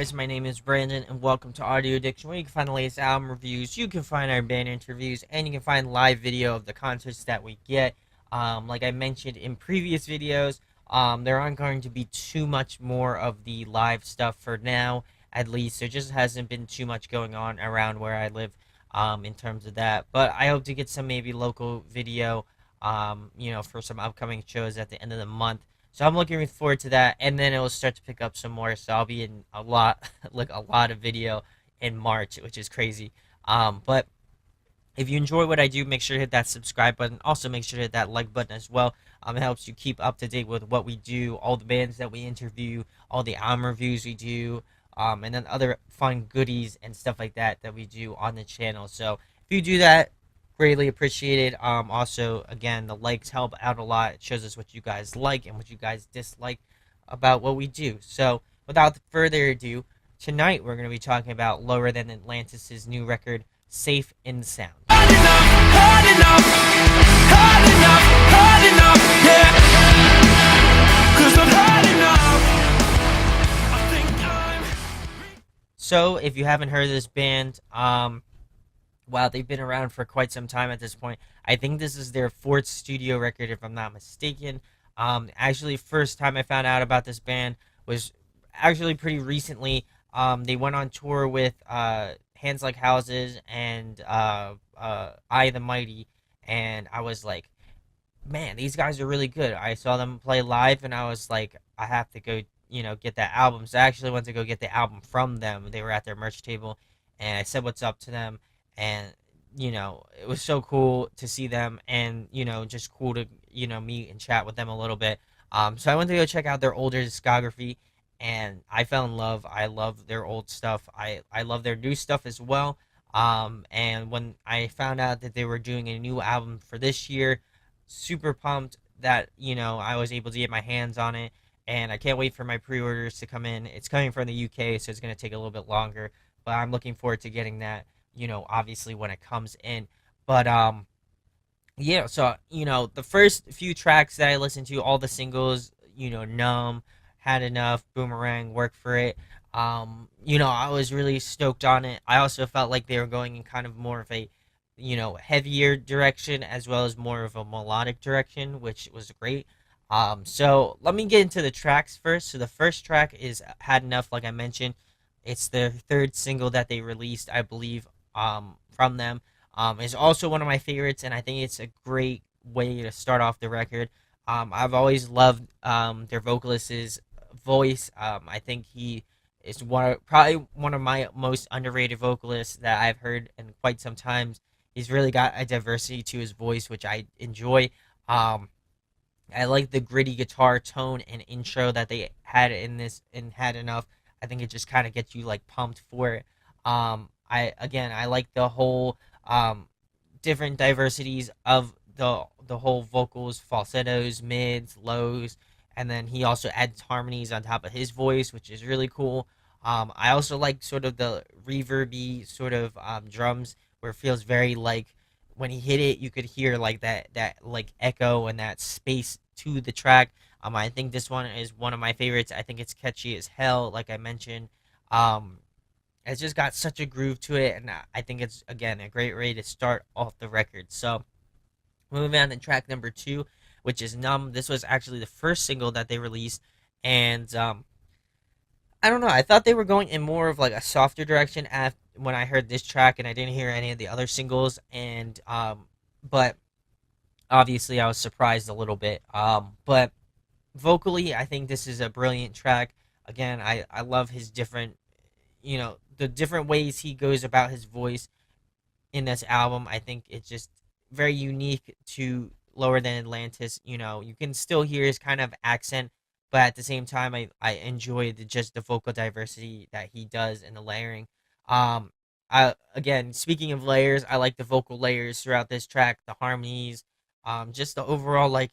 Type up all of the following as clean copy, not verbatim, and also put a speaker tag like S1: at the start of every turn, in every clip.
S1: guys, my name is Brandon, and welcome to Audio Addiction, where you can find the latest album reviews, you can find our band interviews, and you can find live video of the concerts that we get. Like I mentioned in previous videos, there aren't going to be too much more of the live stuff for now, at least. There just hasn't been too much going on around where I live, in terms of that. But I hope to get some maybe local video, for some upcoming shows at the end of the month. So I'm looking forward to that, and then it will start to pick up some more. So I'll be in a lot, like a lot of video in March, which is crazy. But if you enjoy what I do, make sure to hit that subscribe button. Also, make sure to hit that like button as well. It helps you keep up to date with what we do, all the bands that we interview, all the album reviews we do, and then other fun goodies and stuff like that that we do on the channel. So if you do that, greatly appreciated. Also, again, the likes help out a lot. It shows us what you guys like and what you guys dislike about what we do. So without further ado, tonight we're going to be talking about Lower Than Atlantis' new record, Safe and Sound.
S2: Hard enough, hard enough, hard enough, hard enough, yeah. 'Cause I've had enough. I think
S1: So if you haven't heard of this band, wow, they've been around for quite some time at this point. I think this is their fourth studio record, if I'm not mistaken. Actually, first time I found out about this band was actually pretty recently. They went on tour with Hands Like Houses and I the Mighty, and I was like, man, these guys are really good. I saw them play live, and I was like, I have to go, get that album. So I actually went to go get the album from them. They were at their merch table, and I said what's up to them, and it was so cool to see them, and just cool to meet and chat with them a little bit. So I went to go check out their older discography, and I fell in love. I love their old stuff. I love their new stuff as well. And when I found out that they were doing a new album for this year, super pumped that I was able to get my hands on it, and I can't wait for my pre-orders to come in. It's coming from the UK, so it's going to take a little bit longer, but I'm looking forward to getting that, obviously when it comes in. But yeah, so the first few tracks that I listened to, all the singles, Numb, Had Enough, Boomerang, Work for It. I was really stoked on it. I also felt like they were going in kind of more of a heavier direction, as well as more of a melodic direction, which was great. So let me get into the tracks first. So the first track is Had Enough, like I mentioned. It's the third single that they released, I believe, from them. It's also one of my favorites, and I think it's a great way to start off the record. I've always loved their vocalist's voice. I think he is probably one of my most underrated vocalists that I've heard in quite some time. He's really got a diversity to his voice, which I enjoy. I like the gritty guitar tone and intro that they had in this and Had Enough. I think it just kind of gets you like pumped for it. I like the whole different diversities of the whole vocals, falsettos, mids, lows, and then he also adds harmonies on top of his voice, which is really cool. I also like sort of the reverby sort of drums, where it feels very like when he hit it, you could hear like that like echo and that space to the track. I think this one is one of my favorites. I think it's catchy as hell, like I mentioned. Um, it's just got such a groove to it, and I think it's again a great way to start off the record. So moving on to track number two, which is Numb. This was actually the first single that they released, and I don't know. I thought they were going in more of like a softer direction when I heard this track, and I didn't hear any of the other singles. And but obviously I was surprised a little bit. But vocally, I think this is a brilliant track. Again, I love his different, the different ways he goes about his voice in this album. I think it's just very unique to Lower Than Atlantis. You can still hear his kind of accent, but at the same time, I enjoy just the vocal diversity that he does and the layering. Again, speaking of layers, I like the vocal layers throughout this track, the harmonies, just the overall like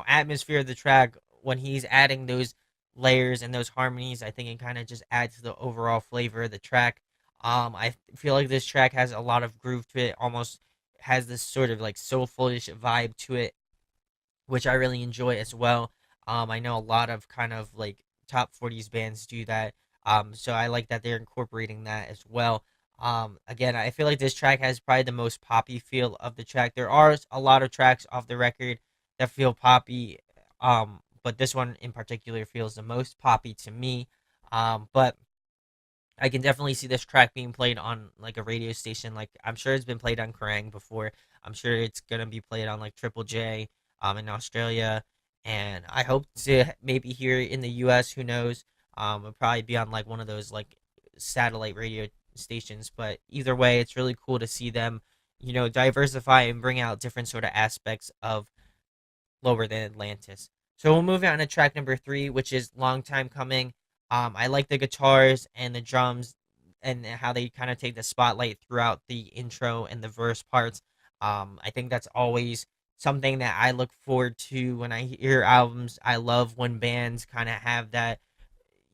S1: atmosphere of the track when he's adding those layers and those harmonies. I think it kind of just adds to the overall flavor of the track. I feel like this track has a lot of groove to it, almost has this sort of like soulfulish vibe to it, which I really enjoy as well. I know a lot of kind of like top 40s bands do that. So I like that they're incorporating that as well. Again, I feel like this track has probably the most poppy feel of the track. There are a lot of tracks off the record that feel poppy, but this one in particular feels the most poppy to me. But I can definitely see this track being played on like a radio station. Like I'm sure it's been played on Kerrang before. I'm sure it's gonna be played on like Triple J, in Australia, and I hope to maybe here in the U.S. Who knows? It'll probably be on like one of those like satellite radio stations. But either way, it's really cool to see them, diversify and bring out different sort of aspects of Lower Than Atlantis. So we'll move on to track number three, which is Long Time Coming. I like the guitars and the drums and how they kind of take the spotlight throughout the intro and the verse parts. I think that's always something that I look forward to when I hear albums. I love when bands kind of have that,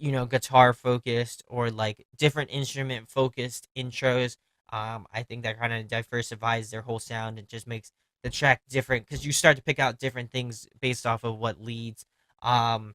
S1: guitar focused or like different instrument focused intros. I think that kind of diversifies their whole sound and just makes the track different because you start to pick out different things based off of what leads. Um,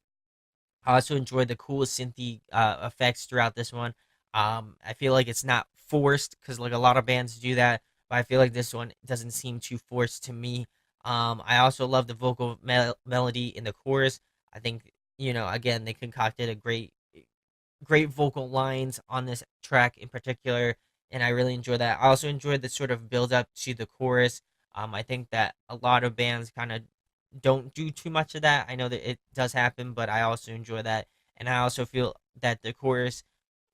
S1: I also enjoyed the cool synthy effects throughout this one. I feel like it's not forced because like a lot of bands do that, but I feel like this one doesn't seem too forced to me. I also love the vocal melody in the chorus. I think again they concocted a great vocal lines on this track in particular, and I really enjoy that. I also enjoyed the sort of build up to the chorus. I think that a lot of bands kind of don't do too much of that. I know that it does happen, but I also enjoy that, and I also feel that the chorus,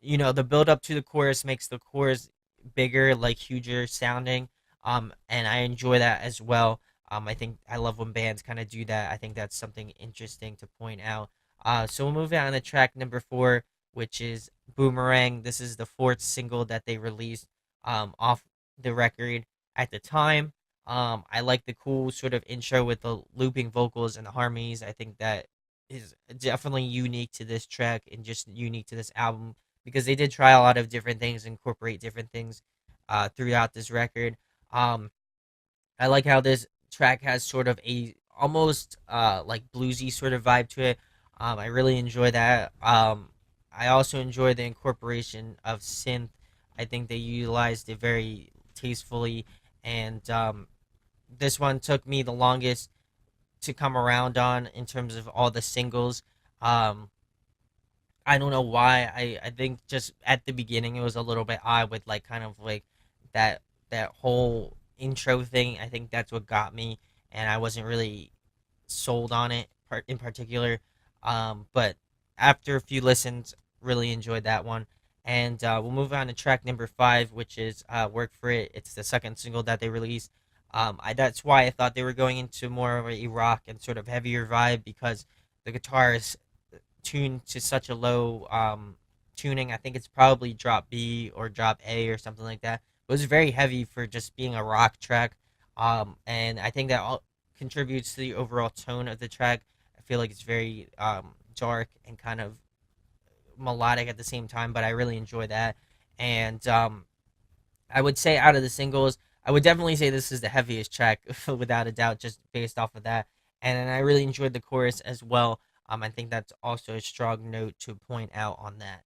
S1: the build up to the chorus makes the chorus bigger, like huger sounding. And I enjoy that as well. I think I love when bands kind of do that. I think that's something interesting to point out. So we'll move on to track number four, which is Boomerang. This is the fourth single that they released off the record at the time. I like the cool sort of intro with the looping vocals and the harmonies. I think that is definitely unique to this track and just unique to this album because they did try a lot of different things, incorporate different things throughout this record. Um, I like how this track has sort of a almost like bluesy sort of vibe to it. I really enjoy that. I also enjoy the incorporation of synth. I think they utilized it very tastefully, and this one took me the longest to come around on in terms of all the singles. Um, I don't know why. I think just at the beginning it was a little bit odd with like kind of like that that whole intro thing. I think that's what got me, and I wasn't really sold on it in particular. But after a few listens, really enjoyed that one. And we'll move on to track number five, which is "Work for It." It's the second single that they released. That's why I thought they were going into more of a rock and sort of heavier vibe because the guitar is tuned to such a low tuning. I think it's probably drop B or drop A or something like that. It was very heavy for just being a rock track, and I think that all contributes to the overall tone of the track. I feel like it's very dark and kind of melodic at the same time, but I really enjoy that. And I would say out of the singles, I would definitely say this is the heaviest track without a doubt, just based off of that. And then I really enjoyed the chorus as well. I think that's also a strong note to point out on that.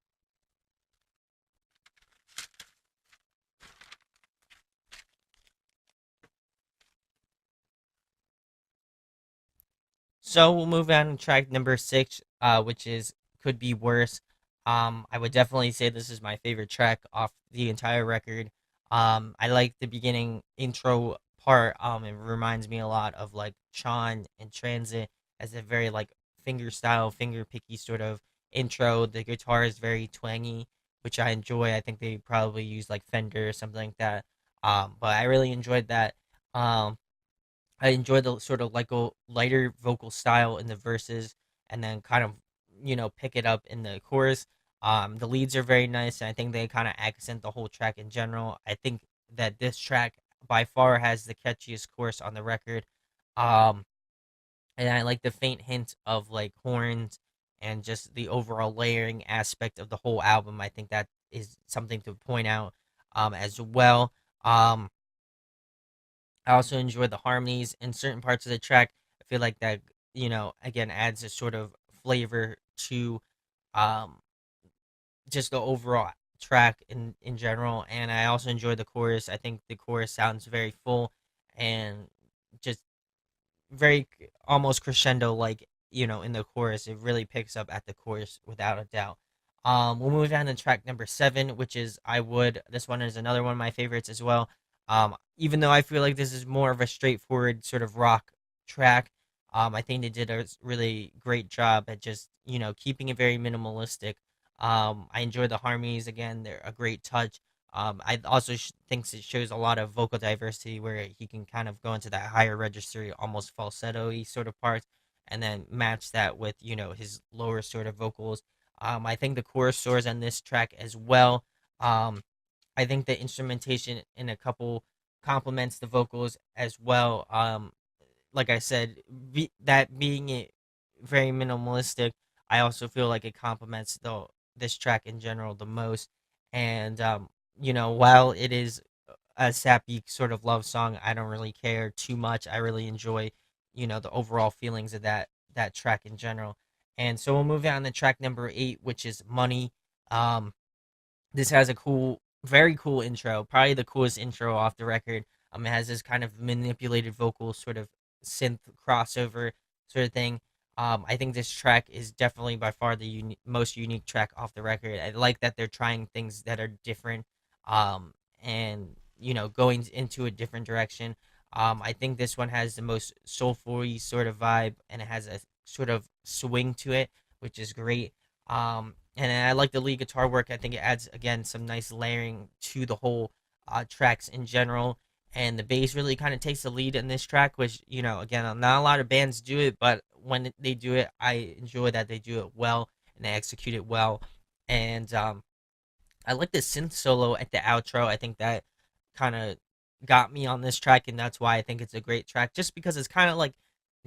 S1: So we'll move on to track number six, which is Could Be Worse. I would definitely say this is my favorite track off the entire record. I like the beginning intro part. It reminds me a lot of like Sean and Transit as a very like finger style, finger picky sort of intro. The guitar is very twangy, which I enjoy. I think they probably use like Fender or something like that. But I really enjoyed that. Um, I enjoy the sort of like a lighter vocal style in the verses, and then kind of pick it up in the chorus. The leads are very nice, and I think they kind of accent the whole track in general. I think that this track by far has the catchiest chorus on the record. Um, and I like the faint hint of like horns and just the overall layering aspect of the whole album. I think that is something to point out as well. Um, I also enjoy the harmonies in certain parts of the track. I feel like that, again adds a sort of flavor to um just the overall track in general, and I also enjoy the chorus. I think the chorus sounds very full and just very almost crescendo like, in the chorus. It really picks up at the chorus without a doubt. We'll move down to track number 7, which is I Would. This one is another one of my favorites as well. Even though I feel like this is more of a straightforward sort of rock track, I think they did a really great job at just, keeping it very minimalistic. I enjoy the harmonies. Again, they're a great touch. I also thinks it shows a lot of vocal diversity where he can kind of go into that higher register, almost falsetto-y sort of parts, and then match that with, his lower sort of vocals. I think the chorus soars on this track as well. Um, I think the instrumentation in a couple complements the vocals as well. Like I said, that being it very minimalistic, I also feel like it complements the this track in general the most. And while it is a sappy sort of love song, I don't really care too much. I really enjoy, the overall feelings of that track in general. And so we'll move on to track number 8, which is Money. Um, this has a very cool intro, probably the coolest intro off the record. It has this kind of manipulated vocal sort of synth crossover sort of thing. I think this track is definitely by far the most unique track off the record. I like that they're trying things that are different, and going into a different direction. I think this one has the most soulful sort of vibe, and it has a sort of swing to it, which is great. And I like the lead guitar work. I think it adds again some nice layering to the whole tracks in general. And the bass really kind of takes the lead in this track, which again, not a lot of bands do it, but when they do it, I enjoy that they do it well and they execute it well. And I like the synth solo at the outro. I think that kind of got me on this track, and that's why I think it's a great track, just because it's kind of like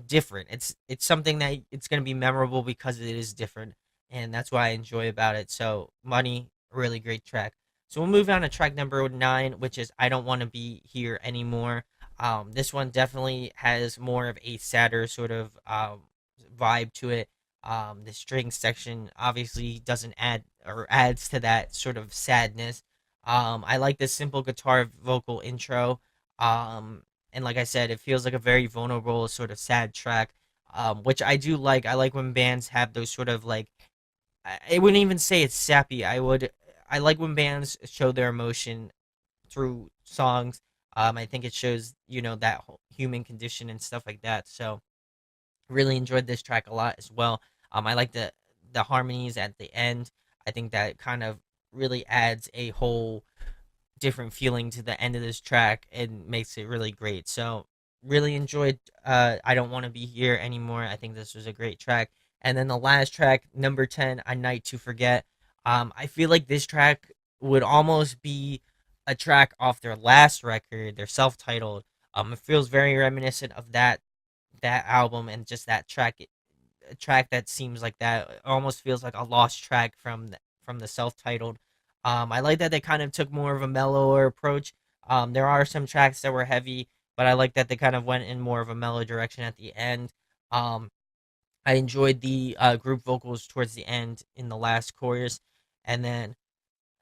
S1: different. It's something that it's gonna be memorable because it is different, and that's why I enjoy about it. So, Money, really great track. So we'll move on to track number 9, which is I Don't Want to Be Here Anymore. This one definitely has more of a sadder sort of vibe to it. The string section obviously doesn't add or adds to that sort of sadness. I like this simple guitar vocal intro. And like I said, it feels like a very vulnerable, sort of sad track, which I do like. I like when bands have those sort of like, I wouldn't even say it's sappy. I like when bands show their emotion through songs. I think it shows, that whole human condition and stuff like that. So really enjoyed this track a lot as well. I like the harmonies at the end. I think that kind of really adds a whole different feeling to the end of this track and makes it really great. So really enjoyed I Don't Want to Be Here Anymore. I think this was a great track. And then the last track, number 10, A Night to Forget. I feel like this track would almost be a track off their last record, their self-titled. It feels very reminiscent of that album and just that track, a track that seems like that. It almost feels like a lost track from the self-titled. I like that they kind of took more of a mellower approach. There are some tracks that were heavy, but I like that they kind of went in more of a mellow direction at the end. Um, I enjoyed the group vocals towards the end in the last chorus, and then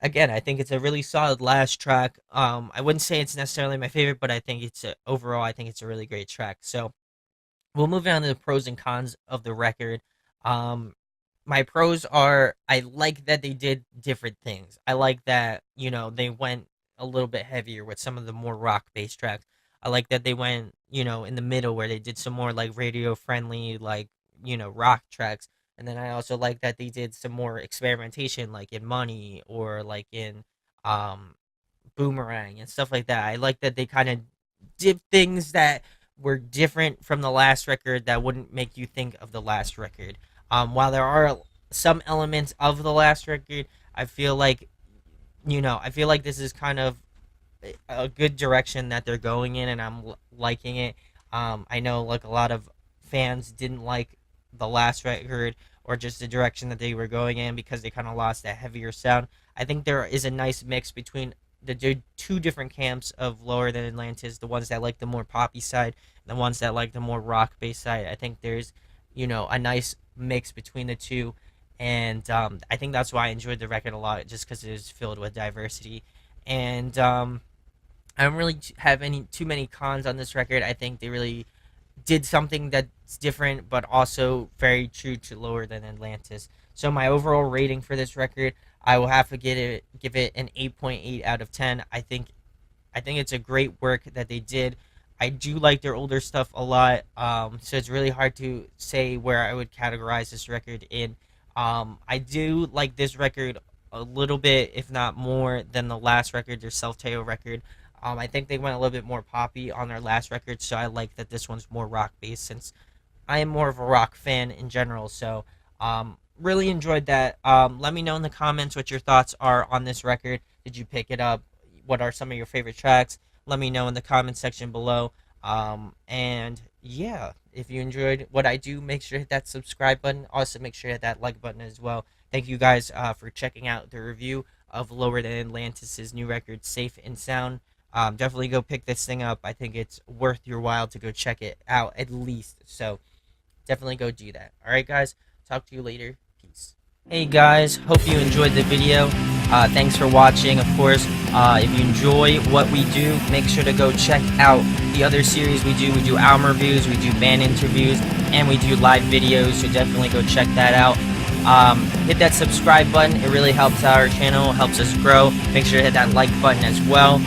S1: again, I think it's a really solid last track. I wouldn't say it's necessarily my favorite, but I think overall, I think it's a really great track. So we'll move on to the pros and cons of the record. Um, my pros are I like that they did different things. I like that, they went a little bit heavier with some of the more rock based tracks. I like that they went, in the middle where they did some more like radio friendly, like, rock tracks. And then I also like that they did some more experimentation, like in Money or like in um, Boomerang and stuff like that. I like that they kind of did things that were different from the last record that wouldn't make you think of the last record. While there are some elements of the last record, I feel like I feel like this is kind of a good direction that they're going in, and I'm liking it. I know like a lot of fans didn't like the last record or just the direction that they were going in because they kind of lost that heavier sound. I think there is a nice mix between the two different camps of Lower Than Atlantis, the ones that like the more poppy side and the ones that like the more rock based side. I think there's a nice mix between the two, and I think that's why I enjoyed the record a lot, just because it was filled with diversity. And I don't really have any too many cons on this record. I think they really did something that's different, but also very true to Lower Than Atlantis. So my overall rating for this record, I will have to give it an 8.8 out of 10. I think it's a great work that they did. I do like their older stuff a lot, so it's really hard to say where I would categorize this record in. I do like this record a little bit, if not more, than the last record, their self-titled record. I think they went a little bit more poppy on their last record, so I like that this one's more rock based, since I am more of a rock fan in general. So, really enjoyed that. Let me know in the comments what your thoughts are on this record. Did you pick it up? What are some of your favorite tracks? Let me know in the comment section below. And yeah, if you enjoyed what I do, make sure to hit that subscribe button. Also, make sure to hit that like button as well. Thank you guys for checking out the review of Lower Than Atlantis' new record, Safe and Sound. Definitely go pick this thing up. I think it's worth your while to go check it out at least. So definitely go do that. All right, guys. Talk to you later. Peace. Hey guys, hope you enjoyed the video. Thanks for watching. Of course, if you enjoy what we do, make sure to go check out the other series we do. We do album reviews, we do band interviews, and we do live videos. So definitely go check that out. Hit that subscribe button. It really helps our channel, helps us grow. Make sure to hit that like button as well.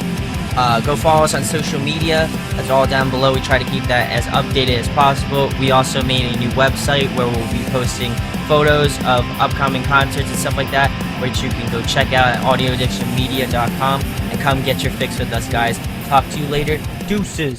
S1: Go follow us on social media. That's all down below. We try to keep that as updated as possible. We also made a new website where we'll be posting photos of upcoming concerts and stuff like that, which you can go check out at audioaddictionmedia.com and come get your fix with us, guys. Talk to you later. Deuces.